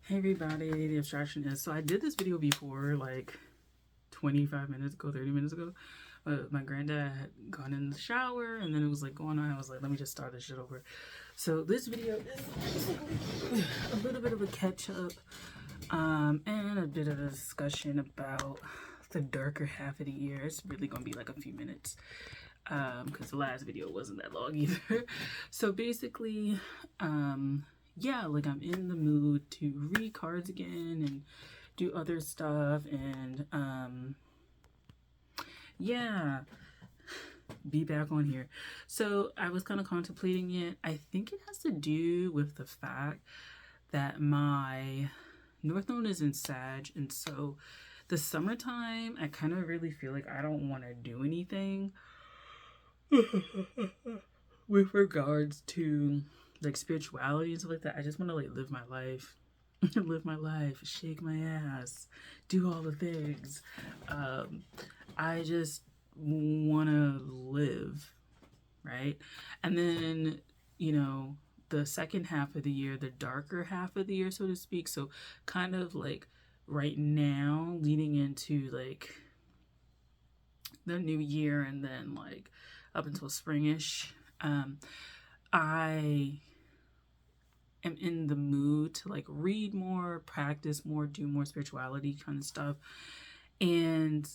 Hey everybody, the abstraction is, so I did this video before, like 25 minutes ago, 30 minutes ago, but my granddad had gone in the shower and then it was like going on. I was like, let me just start this shit over. So this video is a little bit of a catch up and a bit of a discussion about the darker half of the year. It's really gonna be like a few minutes because the last video wasn't that long either. So basically, yeah, like I'm in the mood to read cards again and do other stuff and yeah, be back on here. So I was kind of contemplating it. I think it has to do with the fact that my North Node is in Sag, and so the summertime I kind of really feel like I don't want to do anything with regards to like spirituality and stuff like that. I just want to like live my life. Live my life, shake my ass, do all the things. I just want to live, right? And then, you know, the second half of the year, the darker half of the year, so to speak. So, kind of like right now, leading into like the new year and then like up until springish, I am in the mood to like read more, practice more, do more spirituality kind of stuff. And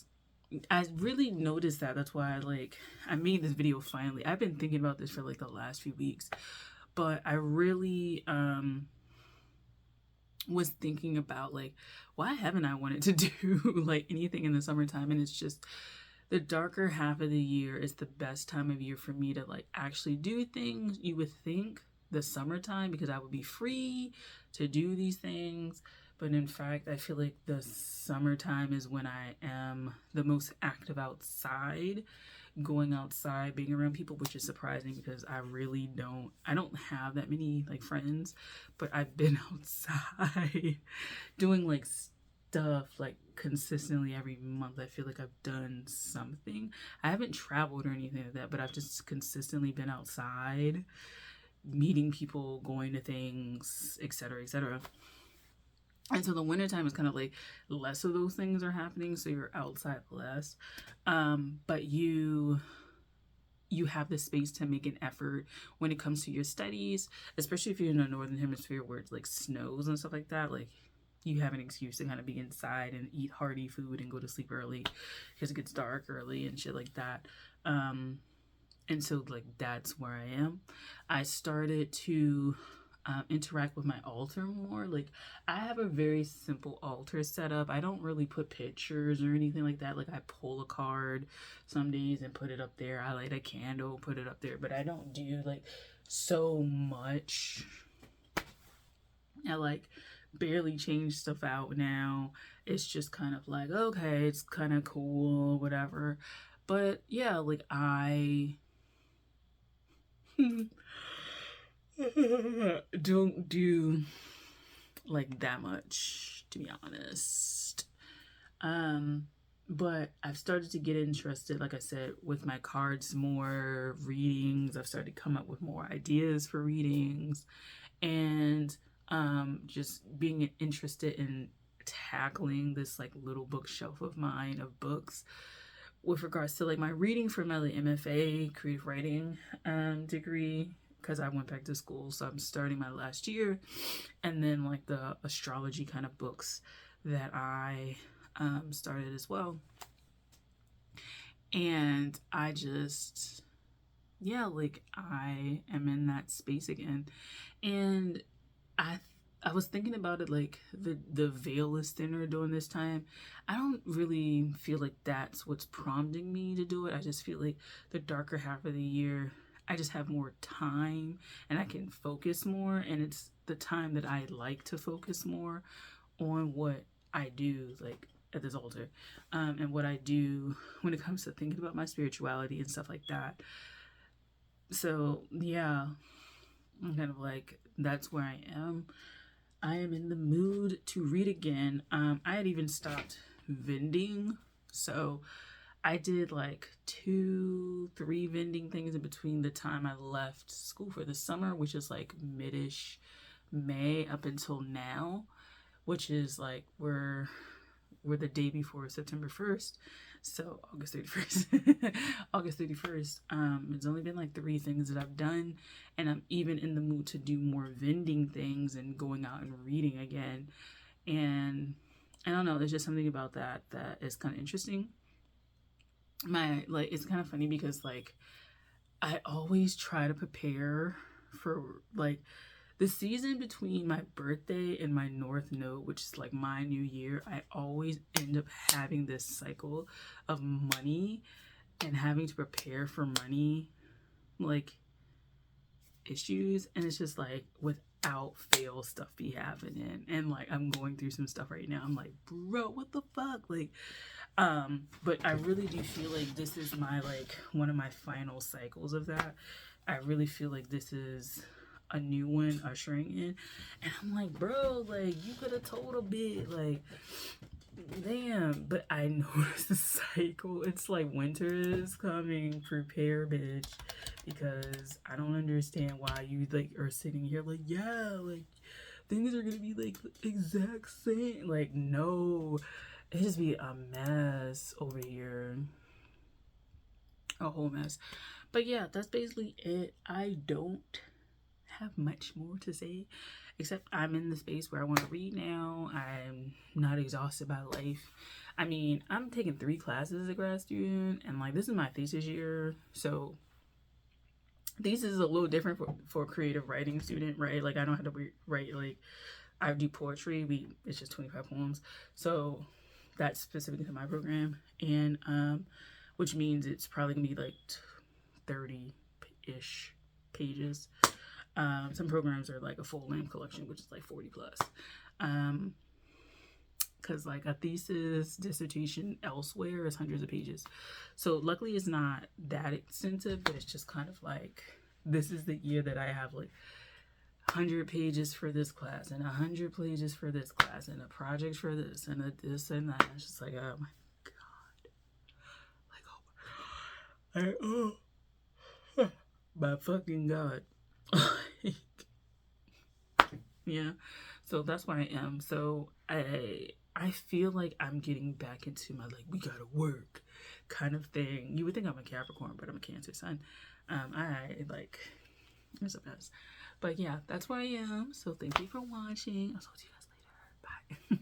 I really noticed that. That's why I made this video finally. I've been thinking about this for like the last few weeks, but I really was thinking about like why haven't I wanted to do like anything in the summertime. And it's just the darker half of the year is the best time of year for me to like actually do things. You would think the summertime, because I would be free to do these things, but in fact I feel like the summertime is when I am the most active outside, going outside, being around people, which is surprising because I don't have that many like friends, but I've been outside doing like stuff like consistently every month. I feel like I've done something. I haven't traveled or anything like that, but I've just consistently been outside, meeting people, going to things, etc., etc. And so the wintertime is kind of like less of those things are happening, so you're outside less. But you have the space to make an effort when it comes to your studies, especially if you're in the northern hemisphere where it's like snows and stuff like that. Like you have an excuse to kind of be inside and eat hearty food and go to sleep early because it gets dark early and shit like that. And so like that's where I am. I started to interact with my altar more. Like I have a very simple altar setup. I don't really put pictures or anything like that. Like I pull a card some days and put it up there. I light a candle, put it up there, but I don't do like so much. I like barely change stuff out now. It's just kind of like, okay, it's kind of cool, whatever. But yeah, like I don't do like that much, to be honest. But I've started to get interested, like I said, with my cards, more readings. I've started to come up with more ideas for readings, and just being interested in tackling this like little bookshelf of mine of books with regards to like my reading for my like, MFA creative writing degree, because I went back to school, so I'm starting my last year, and then like the astrology kind of books that I started as well. And I just, yeah, like I am in that space again. And I was thinking about it, like the veil is thinner during this time. I don't really feel like that's what's prompting me to do it. I just feel like the darker half of the year, I just have more time and I can focus more, and it's the time that I like to focus more on what I do, like at this altar, and what I do when it comes to thinking about my spirituality and stuff like that. So yeah, I'm kind of like, that's where I am. I am in the mood to read again. I had even stopped vending, so I did like 2-3 vending things in between the time I left school for the summer, which is like midish May up until now. which is like we're the day before September 1st. So August 31st. August 31st. It's only been like 3 things that I've done, and I'm even in the mood to do more vending things and going out and reading again. And I don't know, there's just something about that is kind of interesting. It's kind of funny because like I always try to prepare for like the season between my birthday and my North Node, which is like my new year. I always end up having this cycle of money and having to prepare for money like issues, and it's just like without fail stuff be happening, and like I'm going through some stuff right now. I'm like, bro, what the fuck? Like but I really do feel like this is my like one of my final cycles of that. I really feel like this is a new one ushering in, and I'm like, bro, like you could have told a bit, like damn. But I noticed the cycle. It's like winter is coming. Prepare, bitch, because I don't understand why you like are sitting here like, yeah, like things are gonna be like the exact same. Like, no, it just be a mess over here, a whole mess. But yeah, that's basically it. I don't have much more to say, except I'm in the space where I want to read now. I'm not exhausted by life. I mean, I'm taking 3 classes as a grad student, and like this is my thesis year, so thesis is a little different for a creative writing student, right? Like I don't have to write like I do poetry. It's just 25 poems, so that's specific to my program, and which means it's probably gonna be like 30-ish pages. Some programs are like a full-length collection, which is like 40 plus. Because like a thesis, dissertation elsewhere is hundreds of pages. So luckily it's not that extensive, but it's just kind of like, this is the year that I have like 100 pages for this class and 100 pages for this class and a project for this and a this and that. It's just like, oh my God. Like, oh my fucking God. Yeah, so that's where I am. So I feel like I'm getting back into my like we gotta work kind of thing. You would think I'm a Capricorn, but I'm a Cancer sun. I like it's a mess. But yeah, that's where I am. So thank you for watching. I'll talk to you guys later. Bye.